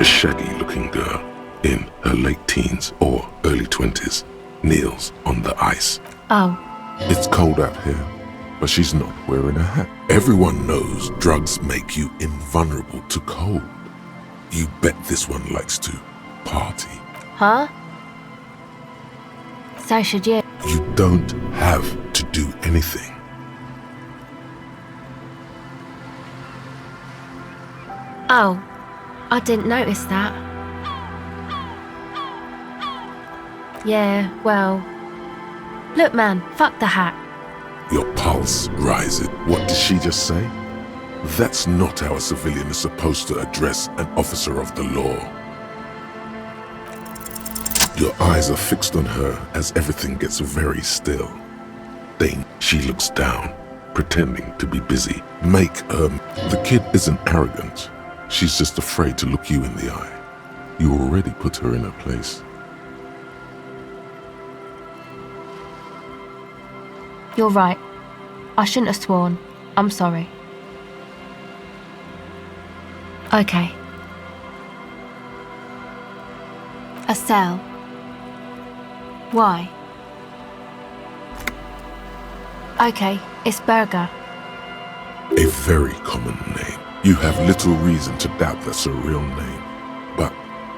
shaggy-looking girl in her late teens or early 20s kneels on the ice. Oh. It's cold out here, but she's not wearing a hat. Everyone knows drugs make you invulnerable to cold. You bet this one likes to party. Huh? So should you. You don't have to do anything. Oh, I didn't notice that. Yeah, well... Look man, fuck the hat. Your pulse rises. What did she just say? That's not how a civilian is supposed to address an officer of the law. Your eyes are fixed on her as everything gets very still. Then she looks down, pretending to be busy. The kid isn't arrogant. She's just afraid to look you in the eye. You already put her in her place. You're right. I shouldn't have sworn. I'm sorry. Okay. A cell. Why? Okay, it's Burger. A very common name. You have little reason to doubt that's her real name. But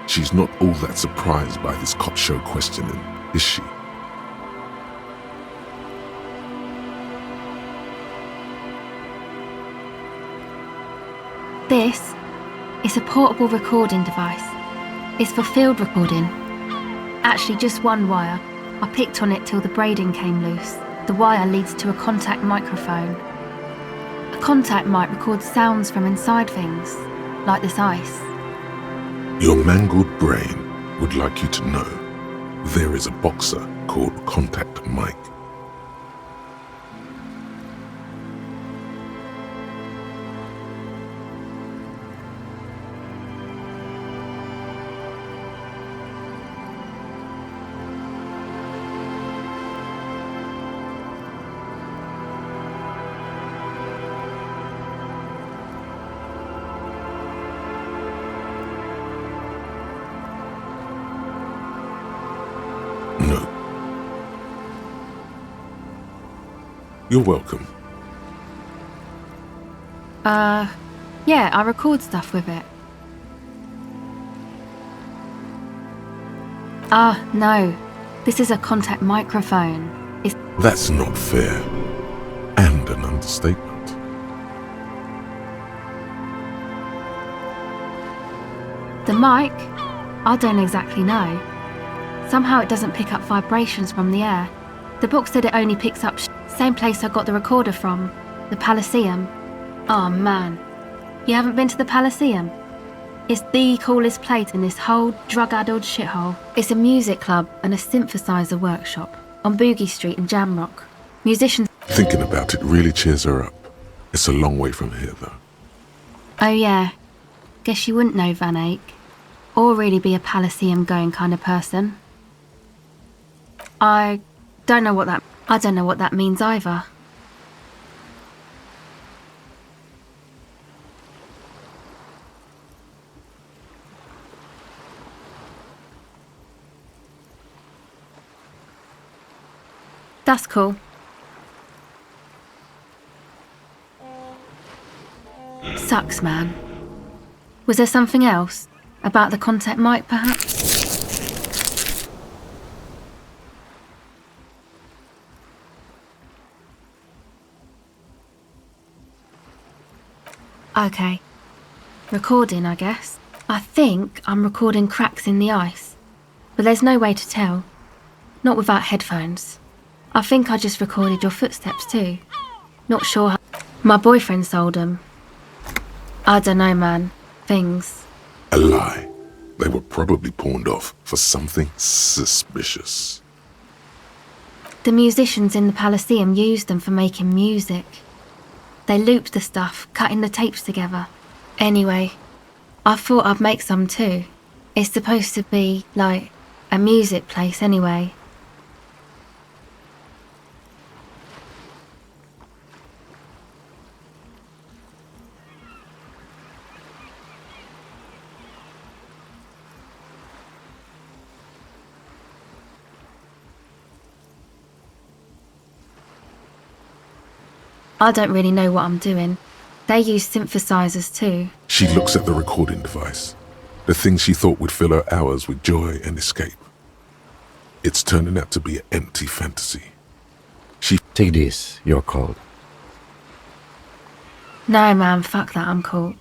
she's not all that surprised by this cop show questioning, is she? This is a portable recording device. It's for field recording. Actually, just one wire. I picked on it till the braiding came loose. The wire leads to a contact microphone. A contact mic records sounds from inside things, like this ice. Your mangled brain would like you to know there is a boxer called Contact Mike. No. You're welcome. Yeah, I record stuff with it. No. This is a contact microphone. That's not fair. And an understatement. The mic? I don't exactly know. Somehow it doesn't pick up vibrations from the air. The book said it only picks up same place I got the recorder from, the Elysium. Oh man, you haven't been to the Elysium? It's the coolest place in this whole drug-addled shithole. It's a music club and a synthesizer workshop on Boogie Street in Jamrock. Musicians... Thinking about it really cheers her up. It's a long way from here though. Oh yeah, guess you wouldn't know Van Eyck, or really be a Elysium going kind of person. I don't know what that means either. That's cool. Sucks, man. Was there something else? About the contact mic, perhaps? Okay. Recording, I guess. I think I'm recording cracks in the ice. But there's no way to tell. Not without headphones. I think I just recorded your footsteps too. Not sure how... My boyfriend sold them. I don't know, man. Things. A lie. They were probably pawned off for something suspicious. The musicians in the Elysium used them for making music. They looped the stuff, cutting the tapes together. Anyway, I thought I'd make some too. It's supposed to be, like, a music place anyway. I don't really know what I'm doing. They use synthesizers too. She looks at the recording device, the thing she thought would fill her hours with joy and escape. It's turning out to be an empty fantasy. Take this, you're called. No, man, fuck that, I'm cool.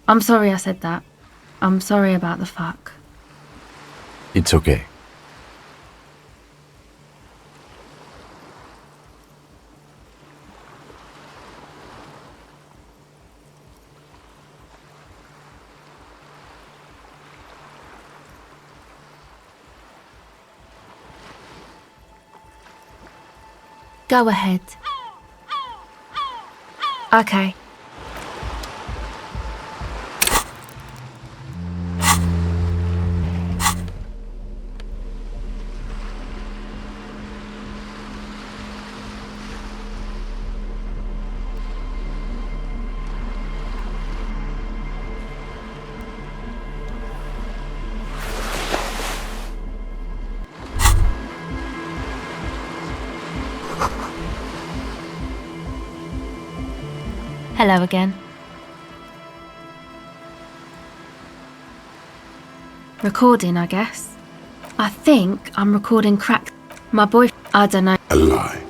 I'm sorry I said that. I'm sorry about the fuck. It's okay. Go ahead. Okay. Hello again. Recording, I guess. I think I'm recording crack. My I don't know. A lie.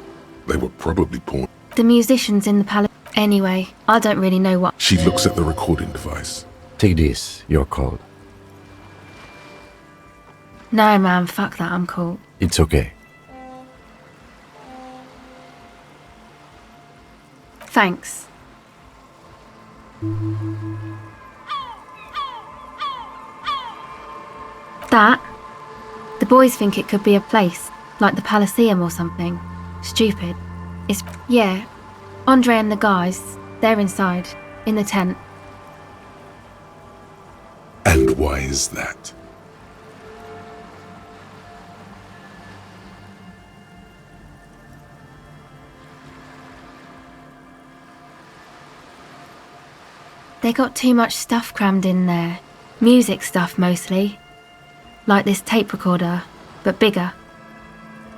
They were probably porn. The musicians in the palace. Anyway, I don't really know what. She looks at the recording device. Take this, you're called. No, man, fuck that, I'm cool. It's okay. Thanks. That? The boys think it could be a place, like the Elysium or something. Stupid. Yeah. Andre and the guys, they're inside, in the tent. And why is that? They got too much stuff crammed in there. Music stuff mostly. Like this tape recorder, but bigger.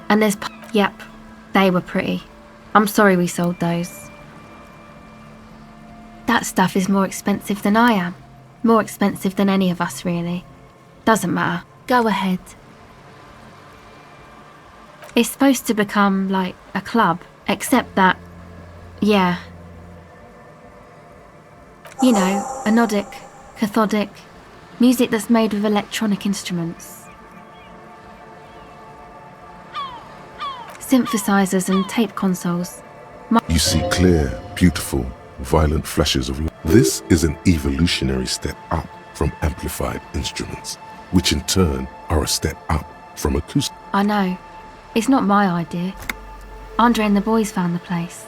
And there's yep, they were pretty. I'm sorry we sold those. That stuff is more expensive than I am. More expensive than any of us, really. Doesn't matter. Go ahead. It's supposed to become like a club, except that, yeah. You know, anodic, cathodic, music that's made with electronic instruments. Synthesizers and tape consoles. You see clear, beautiful, violent flashes of light. This is an evolutionary step up from amplified instruments, which in turn are a step up from acoustic. I know. It's not my idea. Andre and the boys found the place.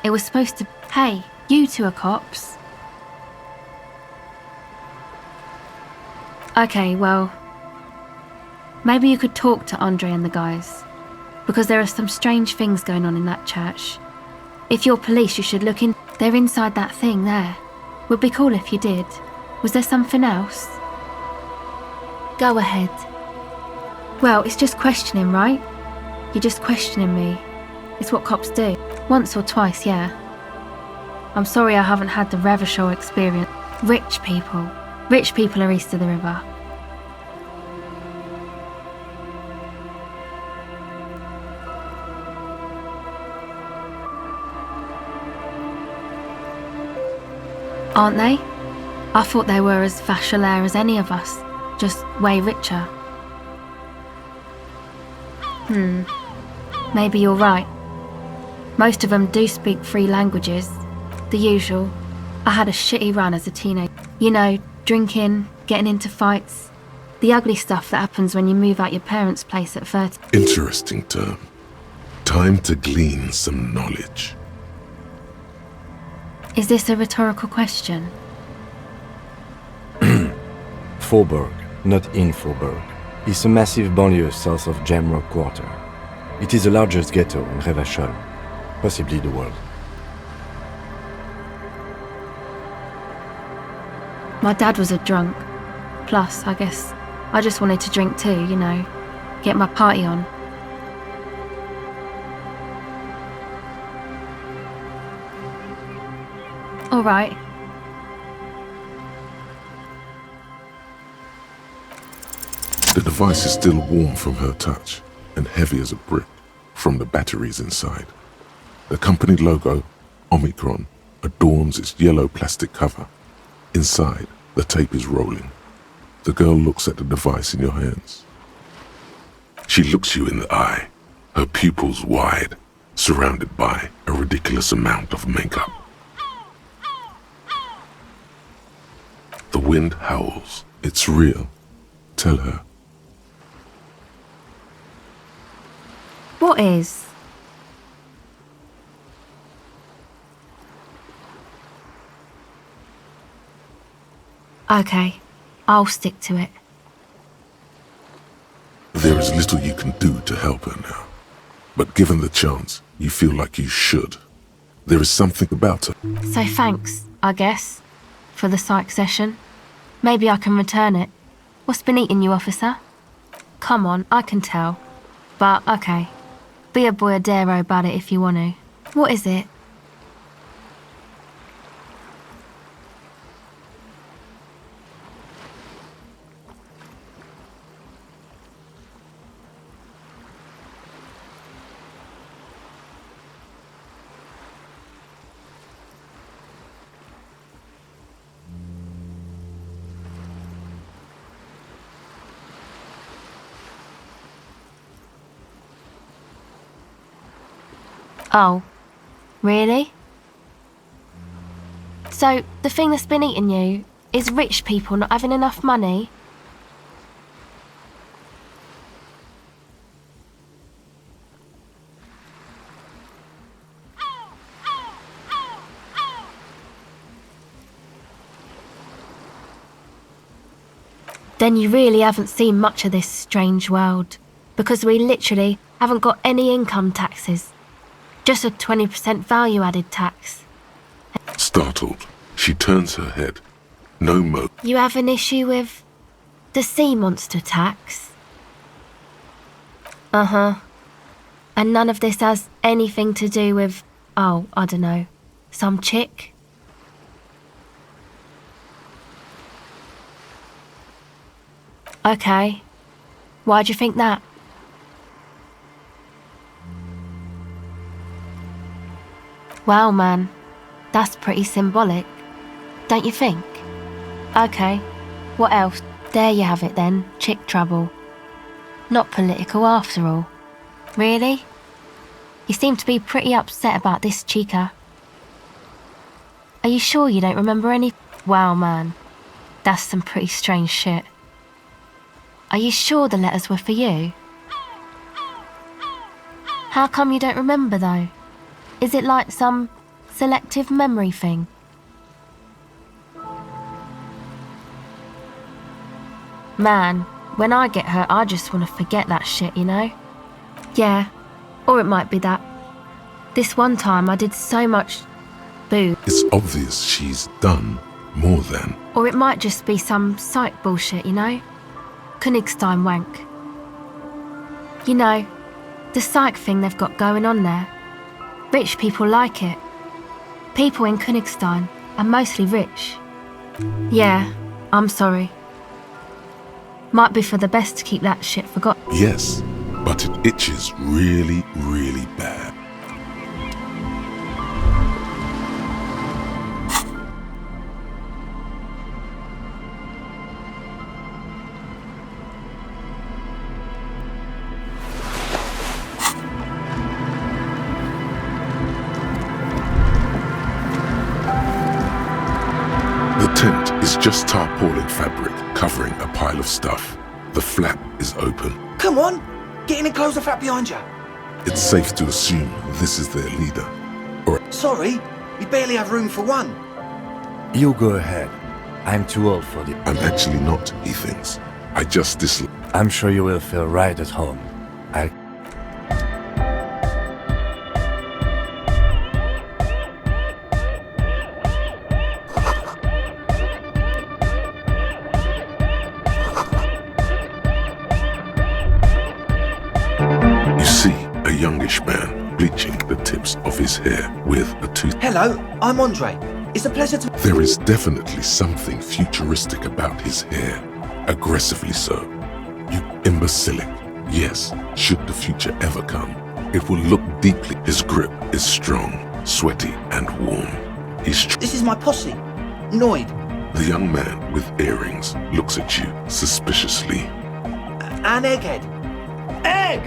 It was supposed to... Hey, you two are cops. Okay, well... Maybe you could talk to Andre and the guys. Because there are some strange things going on in that church. If you're police, you should look in... They're inside that thing there. Would be cool if you did. Was there something else? Go ahead. Well, it's just questioning, right? You're just questioning me. It's what cops do. Once or twice, yeah. I'm sorry I haven't had the Revachol experience. Rich people. Rich people are east of the river. Aren't they? I thought they were as vachalaire as any of us, just way richer. Maybe you're right. Most of them do speak 3 languages. The usual. I had a shitty run as a teenager. You know, drinking, getting into fights. The ugly stuff that happens when you move out your parents' place at 30. Interesting term. Time to glean some knowledge. Is this a rhetorical question? Faubourg, not in Faubourg, is a massive banlieue south of Jamrock Quarter. It is the largest ghetto in Revachol, possibly the world. My dad was a drunk. Plus, I guess, I just wanted to drink too, you know, get my party on. All right. The device is still warm from her touch and heavy as a brick from the batteries inside. The company logo, Omicron, adorns its yellow plastic cover. Inside, the tape is rolling. The girl looks at the device in your hands. She looks you in the eye, her pupils wide, surrounded by a ridiculous amount of makeup. The wind howls. It's real. Tell her. What is? Okay, I'll stick to it. There is little you can do to help her now. But given the chance, you feel like you should. There is something about her. So thanks, I guess, for the psych session. Maybe I can return it. What's been eating you, officer? Come on, I can tell. But, okay. Be a boyadero about it if you want to. What is it? Oh, really? So, the thing that's been eating you is rich people not having enough money? Then you really haven't seen much of this strange world, because we literally haven't got any income taxes. Just a 20% value-added tax. Startled, she turns her head. No mo. You have an issue with the sea monster tax? Uh-huh. And none of this has anything to do with, oh, I don't know, some chick? Okay. Why'd you think that? Wow, man, that's pretty symbolic, don't you think? Okay, what else? There you have it then, chick trouble. Not political after all. Really? You seem to be pretty upset about this chica. Are you sure you don't remember any? Wow, man, that's some pretty strange shit. Are you sure the letters were for you? How come you don't remember though? Is it like some selective memory thing? Man, when I get hurt, I just want to forget that shit, you know? Yeah, or it might be that. This one time I did so much boo. It's obvious she's done more than. Or it might just be some psych bullshit, you know? Königstein wank. You know, the psych thing they've got going on there. Rich people like it. People in Königstein are mostly rich. Yeah, I'm sorry. Might be for the best to keep that shit forgotten. Yes, but it itches really, really bad. The tent is just tarpaulin fabric covering a pile of stuff. The flap is open. Come on! Get in and close the flap behind you. It's safe to assume this is their leader. Or Sorry, we barely have room for one. You go ahead. I'm too old for this. I'm actually not, he thinks. I just dislike. I'm sure you will feel right at home. I'll... You see a youngish man bleaching the tips of his hair with a tooth. Hello, I'm Andre. It's a pleasure to... There is definitely something futuristic about his hair. Aggressively so. You imbecilic. Yes, should the future ever come, it will look deeply. His grip is strong, sweaty, and warm. This is my posse. Noid. The young man with earrings looks at you suspiciously. And Egghead. Egg!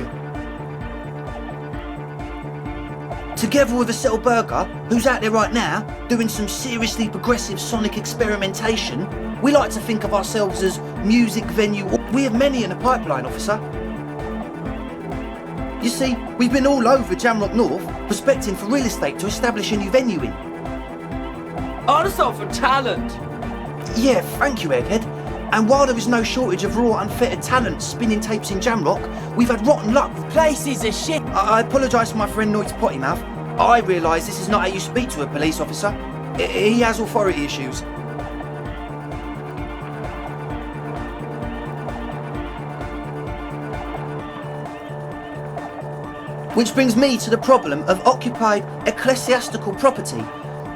Together with a Settle Burger, who's out there right now, doing some seriously progressive sonic experimentation, we like to think of ourselves as music venue. We have many in the pipeline, officer. You see, we've been all over Jamrock North, prospecting for real estate to establish a new venue in. Also for talent. Yeah, thank you, Egghead. And while there is no shortage of raw, unfettered talent spinning tapes in Jamrock, we've had rotten luck. Places are shit. I apologise for my friend Noid's potty mouth. I realise this is not how you speak to a police officer. He has authority issues. Which brings me to the problem of occupied ecclesiastical property.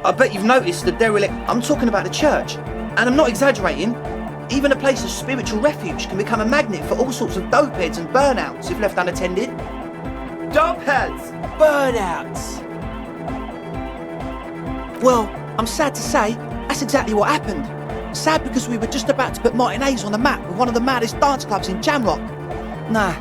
I bet you've noticed the derelict... I'm talking about the church. And I'm not exaggerating. Even a place of spiritual refuge can become a magnet for all sorts of dopeheads and burnouts if left unattended. Dopeheads! Burnouts! Well, I'm sad to say, that's exactly what happened. Sad because we were just about to put Martinez on the map with one of the maddest dance clubs in Jamrock. Nah.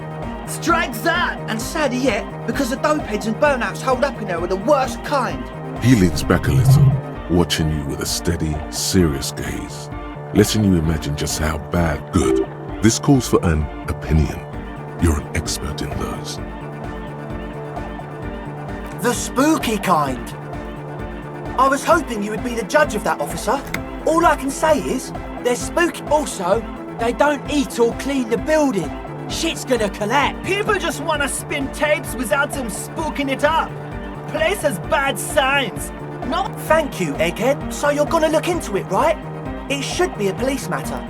Strike that! And sadder yet, because the dopeheads and burnouts holed up in there are the worst kind. He leans back a little, watching you with a steady, serious gaze, letting you imagine just how bad good. This calls for an opinion. You're an expert in those. The spooky kind. I was hoping you would be the judge of that, officer. All I can say is, they're spooky. Also, they don't eat or clean the building. Shit's gonna collapse. People just wanna spin tapes without them spooking it up. Place has bad signs. No. Thank you, Egghead. So you're gonna look into it, right? It should be a police matter.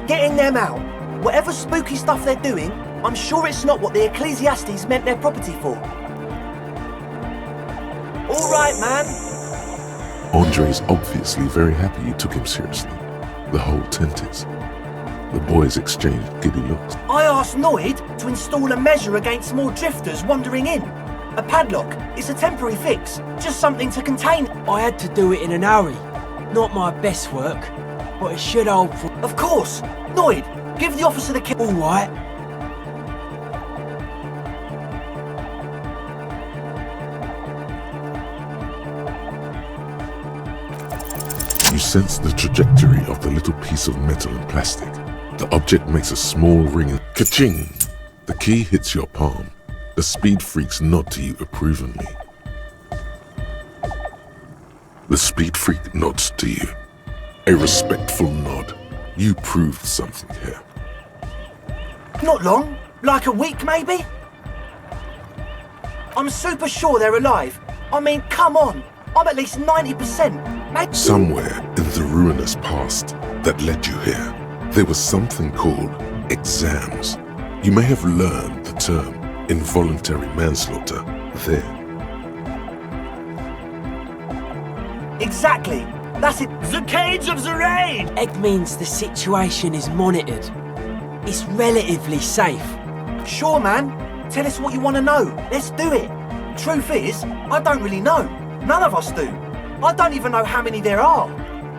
Getting them out. Whatever spooky stuff they're doing, I'm sure it's not what the Ecclesiastes meant their property for. All right, man. Andre's obviously very happy you took him seriously. The whole tent is. The boys exchanged giddy looks. I asked Noid to install a measure against more drifters wandering in. A padlock. It's a temporary fix. Just something to contain. I had to do it in an hurry. Not my best work, but it should hold for... Of course. Noid, give the officer the key. All right. You sense the trajectory of the little piece of metal and plastic. The object makes a small ring. Ka-ching! The key hits your palm. The speed freaks nod to you approvingly. The speed freak nods to you. A respectful nod. You proved something here. Not long. Like a week, maybe? I'm super sure they're alive. I mean, come on. I'm at least 90%. Maybe... Somewhere in the ruinous past that led you here, there was something called exams. You may have learned the term involuntary manslaughter there. Exactly. That's it. The cage of the raid! Egg means the situation is monitored. It's relatively safe. Sure, man. Tell us what you want to know. Let's do it. Truth is, I don't really know. None of us do. I don't even know how many there are.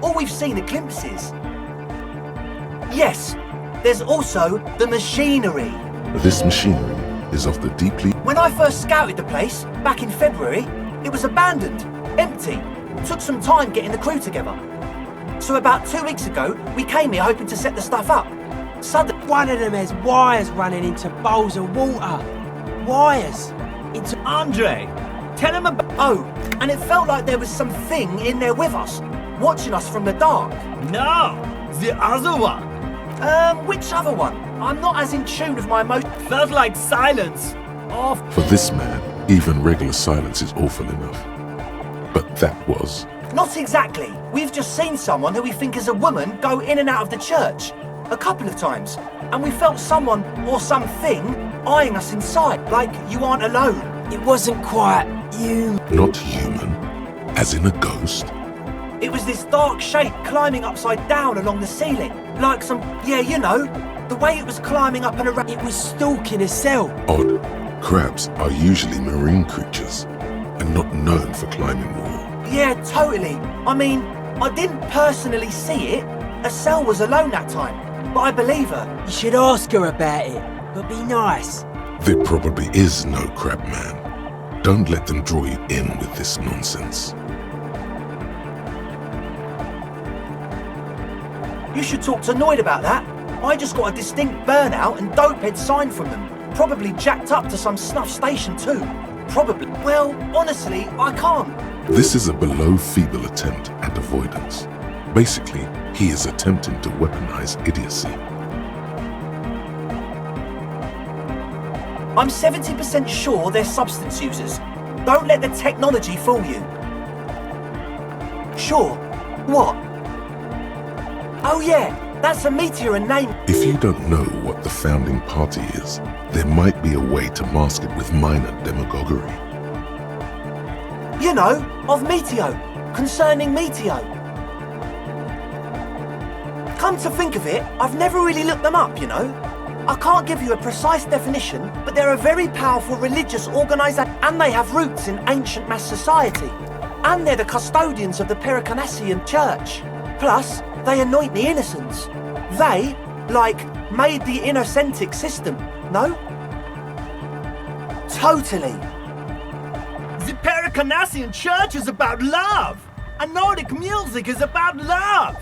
All we've seen are glimpses. Yes, there's also the machinery. This machinery is of the deeply... When I first scouted the place, back in February, it was abandoned, empty. Took some time getting the crew together. So about 2 weeks ago, we came here hoping to set the stuff up. Suddenly... One of them has wires running into bowls of water. Wires into... Andre, tell him about... Oh, and it felt like there was something in there with us, watching us from the dark. No, the other one. Which other one? I'm not as in tune with my emotions. Felt like silence. Off. For this man, even regular silence is awful enough. But that was... Not exactly. We've just seen someone who we think is a woman go in and out of the church. A couple of times. And we felt someone, or something, eyeing us inside. Like you aren't alone. It wasn't quite you. Not human, as in a ghost. It was this dark shape climbing upside down along the ceiling. Like some, yeah, you know, the way it was climbing up and around. It was stalking a cell. Odd. Crabs are usually marine creatures and not known for climbing wall. Yeah, totally. I mean, I didn't personally see it. Estelle was alone that time, but I believe her. You should ask her about it, but be nice. There probably is no crab man. Don't let them draw you in with this nonsense. You should talk to Noid about that. I just got a distinct burnout and dopehead sign from them. Probably jacked up to some snuff station too. Probably. Well, honestly, I can't. This is a below-feeble attempt at avoidance. Basically, he is attempting to weaponize idiocy. I'm 70% sure they're substance users. Don't let the technology fool you. Sure. What? Oh yeah, that's a meteor and name. If you don't know what the founding party is, there might be a way to mask it with minor demagoguery. You know, of Meteo. Concerning Meteo. Come to think of it, I've never really looked them up, you know. I can't give you a precise definition, but they're a very powerful religious organisation, and they have roots in ancient mass society. And they're the custodians of the Pericarnassian Church. Plus, they anoint the innocents. They, like, made the innocentic system, no? Totally. The Pericarnassian Church is about love, and Nordic music is about love.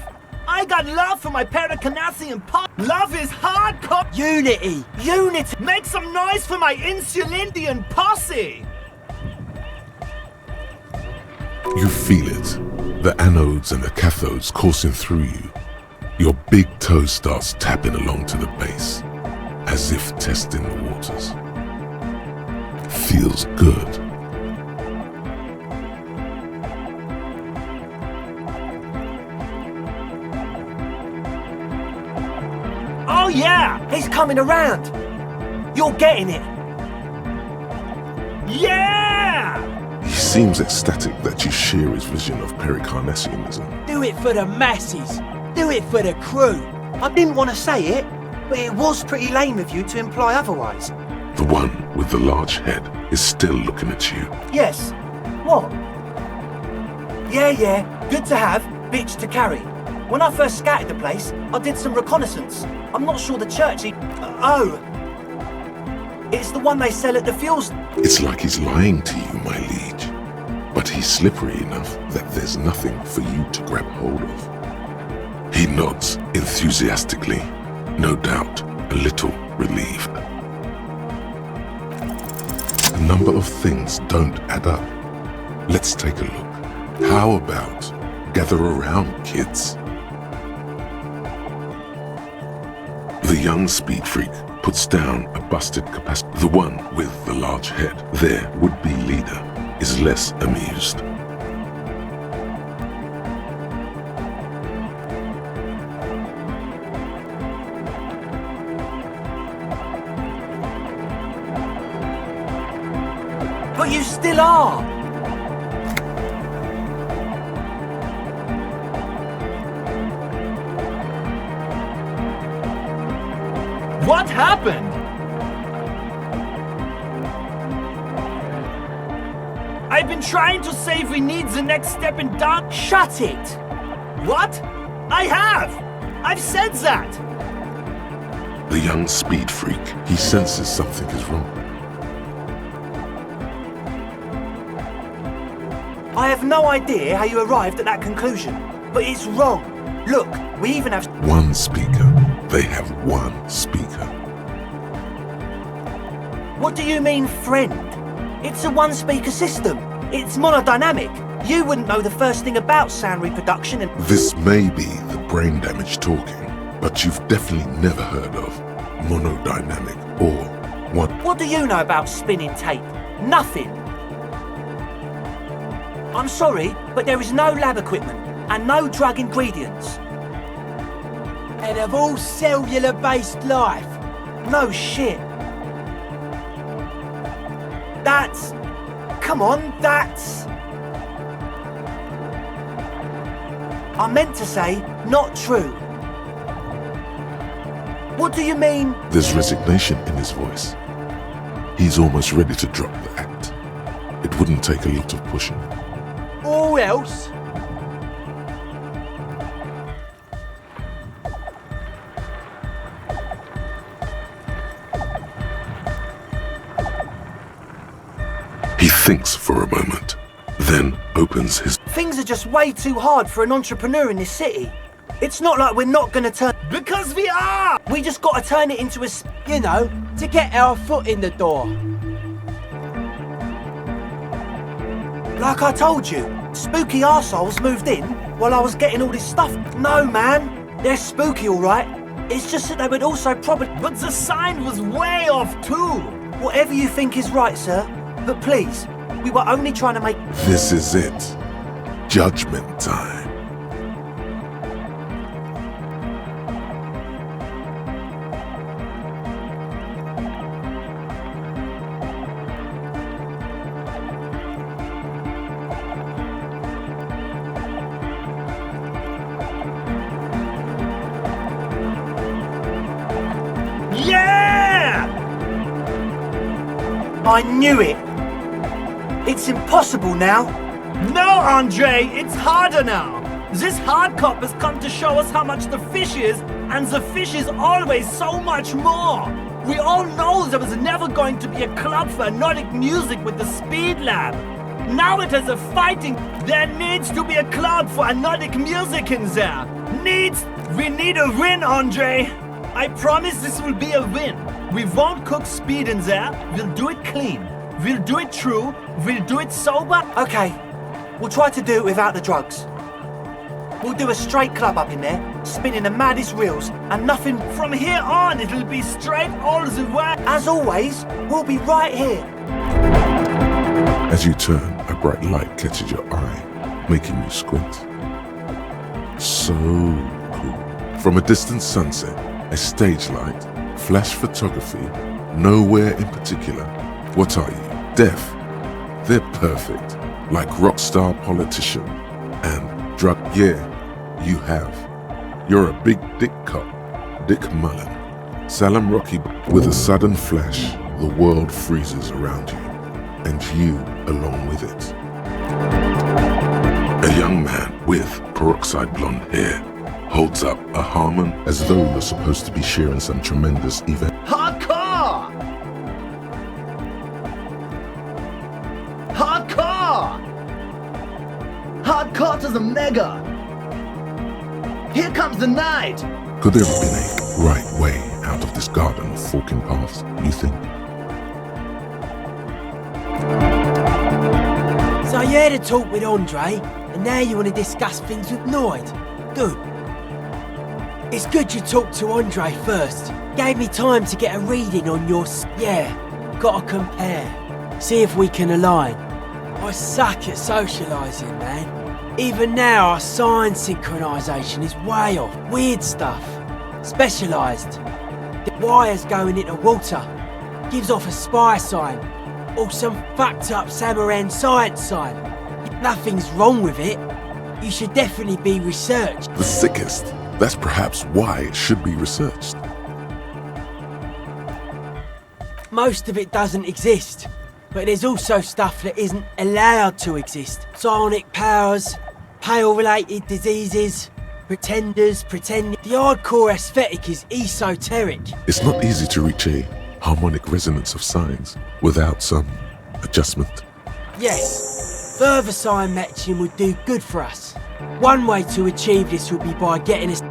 I got love for my Pericarnassian pop. Love is hardcore. Unity. Unity. Make some noise for my Insulindian posse. You feel it. The anodes and the cathodes coursing through you. Your big toe starts tapping along to the base, as if testing the waters. Feels good. Oh yeah! He's coming around. You're getting it. Yeah! He seems ecstatic that you share his vision of Pericarnassianism. Do it for the masses. Do it for the crew. I didn't want to say it, but it was pretty lame of you to imply otherwise. The one with the large head is still looking at you. Yes. What? Yeah, good to have, bitch to carry. When I first scouted the place, I did some reconnaissance. I'm not sure the church oh! It's the one they sell at the fuels... It's like he's lying to you, my liege. But he's slippery enough that there's nothing for you to grab hold of. He nods enthusiastically, no doubt a little relieved. A number of things don't add up. Let's take a look. How about gather around, kids? The young speed freak puts down a busted capacitor. The one with the large head, their would-be leader, is less amused. But you still are! What happened? I've been trying to say we need the next step in dark. Shut it! What? I have! I've said that! The young speed freak, he senses something is wrong. I have no idea how you arrived at that conclusion, but it's wrong. Look, we even have... One speaker. They have one speaker. What do you mean, friend? It's a one-speaker system. It's monodynamic. You wouldn't know the first thing about sound reproduction and... This may be the brain damage talking, but you've definitely never heard of monodynamic or one... What do you know about spinning tape? Nothing. I'm sorry, but there is no lab equipment and no drug ingredients. And of all cellular-based life. No shit. That's... Come on, that's... I meant to say, not true. What do you mean? There's resignation in his voice. He's almost ready to drop the act. It wouldn't take a lot of pushing. Or else? He thinks for a moment, then opens his... Things are just way too hard for an entrepreneur in this city. It's not like we're not gonna turn... Because we are! We just gotta turn it into a... You know, to get our foot in the door. Like I told you, spooky arseholes moved in while I was getting all this stuff. No, man. They're spooky, all right. It's just that they would also probably... But the sign was way off too! Whatever you think is right, sir. But please, we were only trying to make... This is it. Judgment time. Yeah! I knew it. It's impossible now. No, Andre, it's harder now. This hard cop has come to show us how much the fish is, and the fish is always so much more. We all know there was never going to be a club for Nordic music with the Speed Lab. Now it is a fighting. There needs to be a club for Nordic music in there. We need a win, Andre. I promise this will be a win. We won't cook speed in there. We'll do it clean. We'll do it true. We'll do it sober. Okay, we'll try to do it without the drugs. We'll do a straight club up in there, spinning the maddest reels, and nothing... From here on, it'll be straight all the way. As always, we'll be right here. As you turn, a bright light catches your eye, making you squint. So cool. From a distant sunset, a stage light, flash photography, nowhere in particular. What are you, deaf? They're perfect, like rock star politician and drug. Yeah, you have. You're a big dick cop, Dick Mullen. Salem Rocky. With a sudden flash, the world freezes around you, and you along with it. A young man with peroxide blonde hair holds up a Harmon as though you're supposed to be sharing some tremendous event. Hardcore! Hardcore! Hardcore to the mega! Here comes the night! Could there have been a right way out of this garden of forking paths, you think? So you had a talk with Andre, and now you want to discuss things with Noid. Good. It's good you talked to Andre first. Gave me time to get a reading on your... Yeah, gotta compare. See if we can align. I suck at socialising, man. Even now, our sign synchronisation is way off. Weird stuff. Specialised. The wires going into water. Gives off a spy sign. Or some fucked up Samaran science sign. Nothing's wrong with it. You should definitely be researched. The sickest. That's perhaps why it should be researched. Most of it doesn't exist. But there's also stuff that isn't allowed to exist. Psionic powers, pale-related diseases, pretenders, pretending. The hardcore aesthetic is esoteric. It's not easy to reach a harmonic resonance of signs without some adjustment. Yes, further sign matching would do good for us. One way to achieve this would be by getting us...